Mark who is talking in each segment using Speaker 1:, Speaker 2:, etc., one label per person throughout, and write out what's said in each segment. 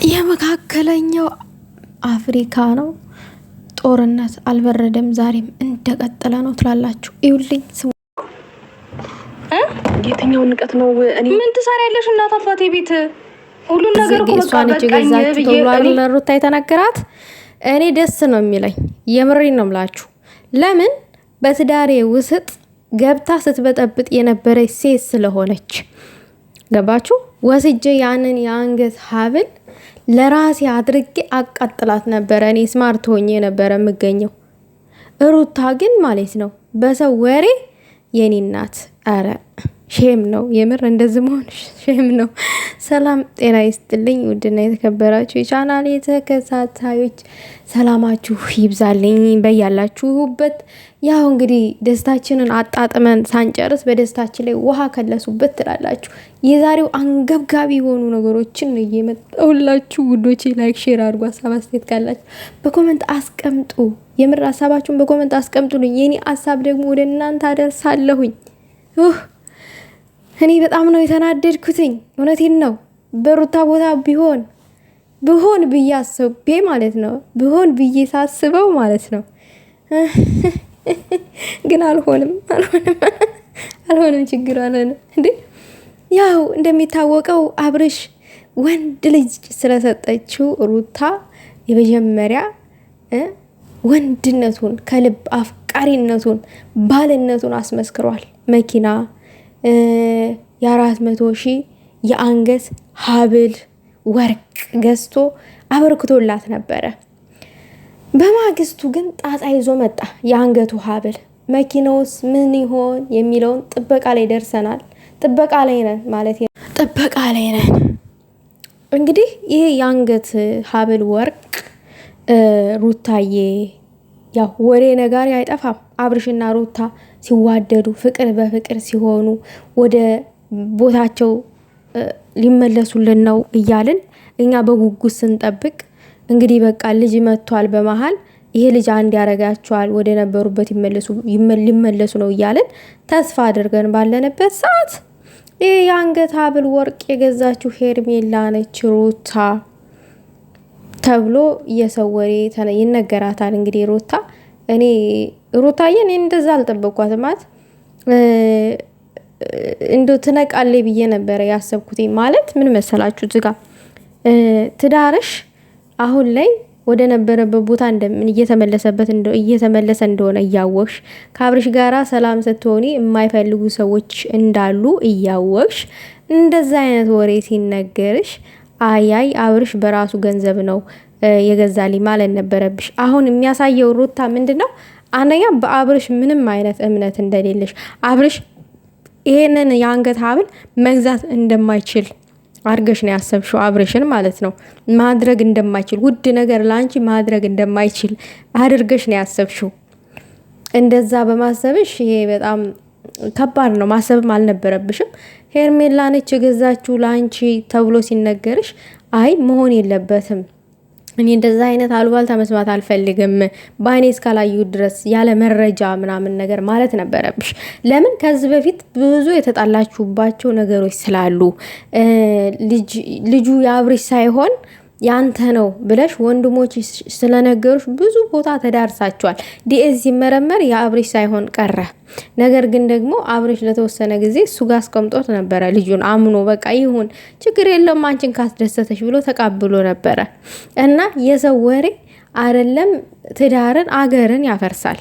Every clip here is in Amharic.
Speaker 1: የመካከለኛው አፍሪካ ነው ጦርነት አልበረደም፣ ዛሬም እንደቀጠለ ነው ትላላችሁ። ይውልኝ ስሙ
Speaker 2: የትኛው ንቀት ነው? እኔ ምን ትሰሪያለሽ? እናት አባቴ ቤት ሁሉን ነገር እኮ በቃ
Speaker 1: በቃኝ ብዬ ሩታ የተነገራት እኔ ደስ ነው የሚለኝ። የምሬን ነው ምላችሁ። ለምን በትዳሬ ውስጥ ገብታ ስትበጠብጥ የነበረች ሴት ስለሆነች ገባችሁ? ወስጄ ያንን የአንገት ሀብል ለራሴ አድርጌ አቃጥላት ነበረ። እኔ ስማርት ሆኜ ነበረ የምገኘው። ሩታ ግን ማለት ነው በሰው ወሬ የኔ እናት። አረ ሼም ነው የምር፣ እንደዚህ መሆን ሼም ነው። ሰላም ጤና ይስጥልኝ ውድና የተከበራችሁ የቻናሌ ተከታታዮች ሰላማችሁ ይብዛልኝ በያላችሁበት። ያው እንግዲህ ደስታችንን አጣጥመን ሳንጨርስ በደስታችን ላይ ውሃ ከለሱበት ትላላችሁ። የዛሬው አንገብጋቢ የሆኑ ነገሮችን እየመጣሁላችሁ ውዶቼ። ላይክ ሼር አድርጉ። ሀሳብ አስተያየት ካላችሁ በኮሜንት አስቀምጡ። የምር ሀሳባችሁን በኮሜንት አስቀምጡልኝ። የኔ ሀሳብ ደግሞ ወደ እናንተ አደርሳለሁኝ። እኔ በጣም ነው የተናደድኩትኝ። እውነቴን ነው። በሩታ ቦታ ብሆን ብዬ አስቤ ማለት ነው ብሆን ብዬ ሳስበው ማለት ነው ግን አልሆንም። ችግር አልሆንም እንዴ። ያው እንደሚታወቀው አብርሽ ወንድ ልጅ ስለሰጠችው ሩታ የመጀመሪያ ወንድነቱን ከልብ አፍቃሪነቱን ባልነቱን አስመስክሯል። መኪና 400,000 የአንገት ሀብል ወርቅ ገዝቶ አበርክቶላት ነበረ። በማግስቱ ግን ጣጣ ይዞ መጣ። የአንገቱ ሀብል መኪናውስ ምን ይሆን የሚለውን ጥበቃ ላይ ደርሰናል። ጥበቃ ላይ ነን ማለት ነው። ጥበቃ ላይ ነን። እንግዲህ ይሄ የአንገት ሀብል ወርቅ ሩታዬ ያው ወሬ ነጋሪ አይጠፋም። አብርሽና ሩታ ሲዋደዱ ፍቅር በፍቅር ሲሆኑ ወደ ቦታቸው ሊመለሱልን ነው እያልን እኛ በጉጉት ስንጠብቅ እንግዲህ በቃ ልጅ መጥቷል። በመሃል ይሄ ልጅ አንድ ያረጋቸዋል፣ ወደ ነበሩበት ሊመለሱ ነው እያልን ተስፋ አድርገን ባለንበት ሰዓት ይሄ የአንገት ሀብል ወርቅ የገዛችው ሄርሜላ ነች ሩታ ተብሎ የሰው ወሬ ይነገራታል። እንግዲህ ሩታዬ እኔ እንደዛ አልጠበቅኳትም። ማለት እንደው ትነቃለች ብዬ ነበረ ያሰብኩት። ማለት ምን መሰላችሁ? እዚጋ ትዳርሽ አሁን ላይ ወደ ነበረበት ቦታ እየተመለሰ እንደሆነ እያወቅሽ ከአብርሽ ጋራ ሰላም ስትሆኒ የማይፈልጉ ሰዎች እንዳሉ እያወቅሽ እንደዛ አይነት ወሬ ሲነገርሽ አያይ አብርሽ በራሱ ገንዘብ ነው የገዛልኝ ማለት ነበረብሽ። አሁን የሚያሳየው ሩታ ምንድነው? አንደኛ በአብርሽ ምንም አይነት እምነት እንደሌለሽ፣ አብርሽ ይሄንን የአንገት ሀብል መግዛት እንደማይችል አድርገሽ ነው ያሰብሽው። አብርሽን ማለት ነው ማድረግ እንደማይችል ውድ ነገር ላንቺ ማድረግ እንደማይችል አድርገሽ ነው ያሰብሽው። እንደዛ በማሰብሽ ይሄ በጣም ከባድ ነው። ማሰብም አልነበረብሽም። ሄርሜላ ነች የገዛችው ላንቺ ተብሎ ሲነገርሽ አይ መሆን የለበትም እኔ እንደዛ አይነት አሉባልታ መስማት አልፈልግም ባይኔ እስካላዩ ድረስ ያለ መረጃ ምናምን ነገር ማለት ነበረብሽ። ለምን ከዚህ በፊት ብዙ የተጣላችሁባቸው ነገሮች ስላሉ ልጁ የአብርሽ ሳይሆን ያንተ ነው ብለሽ ወንድሞች ስለነገሩሽ ብዙ ቦታ ተዳርሳቸዋል። ዲኤስ ሲመረመር የአብርሽ ሳይሆን ቀረ። ነገር ግን ደግሞ አብርሽ ለተወሰነ ጊዜ እሱ ጋር አስቀምጦት ነበረ። ልጁን አምኖ በቃ ይሁን ችግር የለውም አንቺን ካስደሰተሽ ብሎ ተቃብሎ ነበረ። እና የሰው ወሬ አይደለም ትዳርን አገርን ያፈርሳል።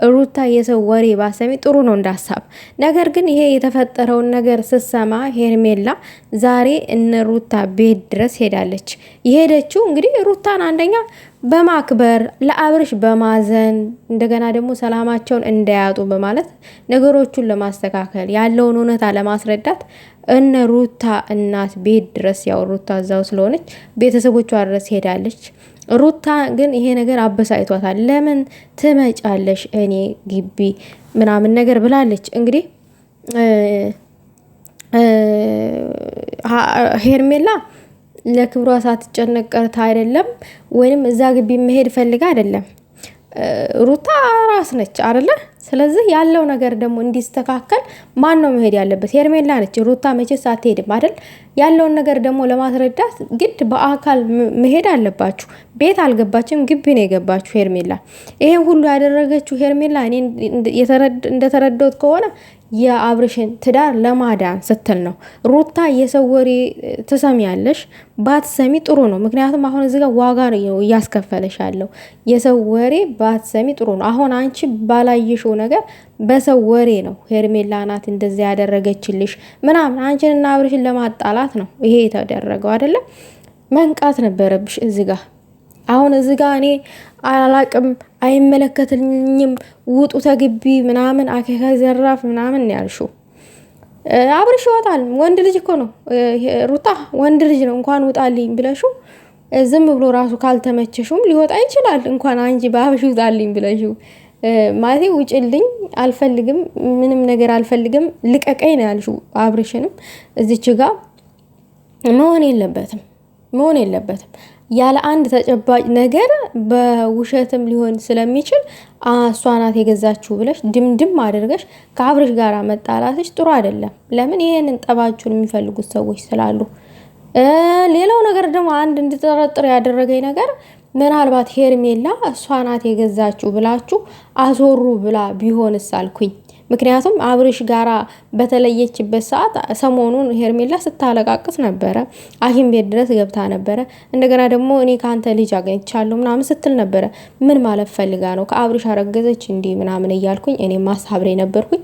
Speaker 1: ሩታ የሰው ወሬ ባሰሚ ጥሩ ነው እንዳሳብ። ነገር ግን ይሄ የተፈጠረውን ነገር ስትሰማ ሄርሜላ ዛሬ እነ ሩታ ቤት ድረስ ሄዳለች። የሄደችው እንግዲህ ሩታን አንደኛ በማክበር ለአብርሽ በማዘን እንደገና ደግሞ ሰላማቸውን እንዳያጡ በማለት ነገሮቹን ለማስተካከል ያለውን እውነታ ለማስረዳት እነ ሩታ እናት ቤት ድረስ ያው ሩታ እዛው ስለሆነች ቤተሰቦቿ ድረስ ሄዳለች። ሩታ ግን ይሄ ነገር አበሳይቷታል። ለምን ትመጫለሽ እኔ ግቢ ምናምን ነገር ብላለች። እንግዲህ ሄርሜላ ለክብሯ ሳትጨነቅ ቀርታ አይደለም፣ ወይንም እዛ ግቢ መሄድ ፈልጋ አይደለም። ሩታ ራስ ነች አይደለ? ስለዚህ ያለው ነገር ደግሞ እንዲስተካከል ማን ነው መሄድ ያለበት? ሄርሜላ ነች። ሩታ መቼስ አትሄድም አይደል? ያለውን ነገር ደግሞ ለማስረዳት ግድ በአካል መሄድ አለባችሁ። ቤት አልገባችም፣ ግቢ ነው የገባችሁ ሄርሜላ። ይሄን ሁሉ ያደረገችው ሄርሜላ እኔ እንደተረዳሁት ከሆነ የአብርሽን ትዳር ለማዳን ስትል ነው። ሩታ የሰው ወሬ ትሰሚያለሽ፣ ባትሰሚ ጥሩ ነው። ምክንያቱም አሁን እዚህ ጋር ዋጋ ነው እያስከፈለሽ ያለው። የሰው ወሬ ባትሰሚ ጥሩ ነው። አሁን አንቺ ባላየሽው ነገር በሰው ወሬ ነው ሄርሜላ ናት እንደዚያ ያደረገችልሽ ምናምን፣ አንቺንና አብርሽን ለማጣላት ነው ይሄ የተደረገው አይደለም። መንቃት ነበረብሽ እዚህ ጋር። አሁን እዚህ ጋር እኔ አላቅም አይመለከትልኝም ውጡ ተግቢ ምናምን አከካ ዘራፍ ምናምን ያልሽው አብርሽ ይወጣል። ወንድ ልጅ እኮ ነው ሩታ፣ ወንድ ልጅ ነው። እንኳን ውጣልኝ ብለሽው ዝም ብሎ ራሱ ካልተመቸሽውም ሊወጣ ይችላል። እንኳን አንቺ በአብሽ ውጣልኝ ብለሽው ማለት ውጭልኝ አልፈልግም፣ ምንም ነገር አልፈልግም፣ ልቀቀኝ ነው ያልሽው። አብርሽንም እዚች ጋር መሆን የለበትም ያለ አንድ ተጨባጭ ነገር በውሸትም ሊሆን ስለሚችል እሷ ናት የገዛችሁ ብለሽ ድምድም አድርገሽ ከአብርሽ ጋር መጣላትሽ ጥሩ አይደለም። ለምን? ይሄንን ጠባችሁን የሚፈልጉት ሰዎች ስላሉ። ሌላው ነገር ደግሞ አንድ እንድጠረጥር ያደረገኝ ነገር ምናልባት ሄርሜላ እሷ ናት የገዛችሁ ብላችሁ አስወሩ ብላ ቢሆንስ አልኩኝ። ምክንያቱም አብርሽ ጋራ በተለየችበት ሰዓት ሰሞኑን ሄርሜላ ስታለቃቅስ ነበረ። ሐኪም ቤት ድረስ ገብታ ነበረ። እንደገና ደግሞ እኔ ከአንተ ልጅ አገኝቻለሁ ምናምን ስትል ነበረ። ምን ማለት ፈልጋ ነው? ከአብርሽ አረገዘች እንዲህ ምናምን እያልኩኝ እኔ ማሳብሬ ነበርኩኝ።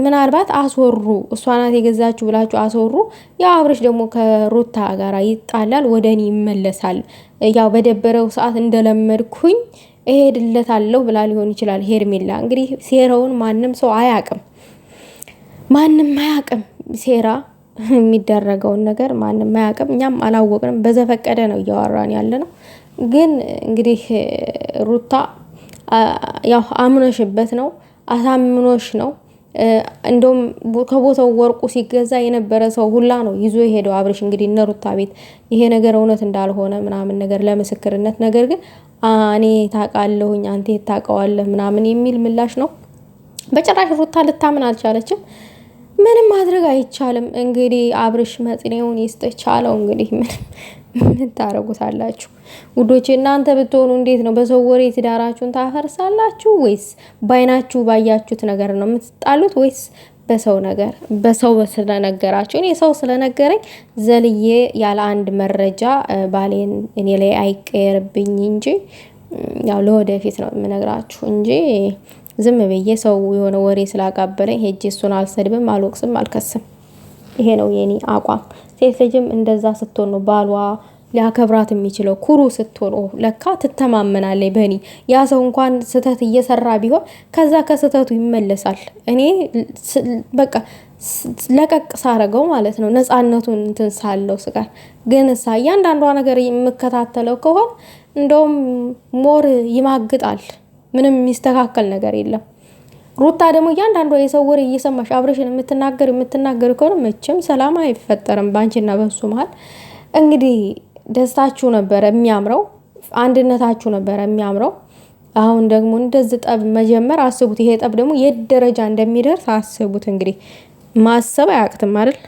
Speaker 1: ምናልባት አስወሩ፣ እሷ ናት የገዛችሁ ብላችሁ አስወሩ። ያው አብርሽ ደግሞ ከሩታ ጋራ ይጣላል፣ ወደ እኔ ይመለሳል። ያው በደበረው ሰዓት እንደለመድኩኝ እሄድለታለሁ ብላ ሊሆን ይችላል ሄርሜላ። እንግዲህ ሴራውን ማንም ሰው አያቅም፣ ሴራ የሚደረገውን ነገር ማንም አያቅም። እኛም አላወቅንም፣ በዘፈቀደ ነው እያወራን ያለ ነው። ግን እንግዲህ ሩታ ያው አምኖሽበት ነው፣ አሳምኖሽ ነው። እንደውም ከቦታው ወርቁ ሲገዛ የነበረ ሰው ሁላ ነው ይዞ የሄደው አብርሽ። እንግዲህ እነ ሩታ ቤት ይሄ ነገር እውነት እንዳልሆነ ምናምን ነገር ለምስክርነት፣ ነገር ግን እኔ ታውቃለሁኝ አንተ ታውቀዋለህ ምናምን የሚል ምላሽ ነው። በጭራሽ ሩታ ልታምን አልቻለችም። ምንም ማድረግ አይቻልም። እንግዲህ አብርሽ መጽኔውን ይስጥቻለው። እንግዲህ ምን ታረጉታላችሁ ውዶቼ? እናንተ ብትሆኑ እንዴት ነው? በሰው ወሬ ትዳራችሁን ታፈርሳላችሁ ወይስ ባይናችሁ ባያችሁት ነገር ነው የምትጣሉት? ወይስ በሰው ነገር? በሰው ስለነገራችሁ፣ እኔ ሰው ስለነገረኝ ዘልዬ ያለ አንድ መረጃ ባሌን እኔ ላይ አይቀየርብኝ እንጂ ያው ለወደፊት ነው የምነግራችሁ እንጂ ዝም ብዬ ሰው የሆነ ወሬ ስላቃበለኝ ሄጄ እሱን አልሰድብም፣ አልወቅስም፣ አልከስም። ይሄ ነው የኔ አቋም። ሴት ልጅም እንደዛ ስትሆን ነው ባሏ ሊያከብራት የሚችለው። ኩሩ ስትሆን ለካ ትተማመናለች በእኔ። ያ ሰው እንኳን ስህተት እየሰራ ቢሆን ከዛ ከስህተቱ ይመለሳል። እኔ በቃ ለቀቅ ሳረገው ማለት ነው ነፃነቱን እንትን ሳለው ስጋር ግን እያንዳንዷ ነገር የምከታተለው ከሆነ እንደውም ሞር ይማግጣል። ምንም የሚስተካከል ነገር የለም። ሩታ ደግሞ እያንዳንዷ የሰው ወሬ እየሰማሽ አብርሽን የምትናገር ከሆነ መቼም ሰላም አይፈጠርም ባንቺና በሱ መሀል። እንግዲህ ደስታችሁ ነበረ የሚያምረው፣ አንድነታችሁ ነበረ የሚያምረው። አሁን ደግሞ እንደዚህ ጠብ መጀመር አስቡት። ይሄ ጠብ ደግሞ የት ደረጃ እንደሚደርስ አስቡት። እንግዲህ ማሰብ አያቅትም አይደል?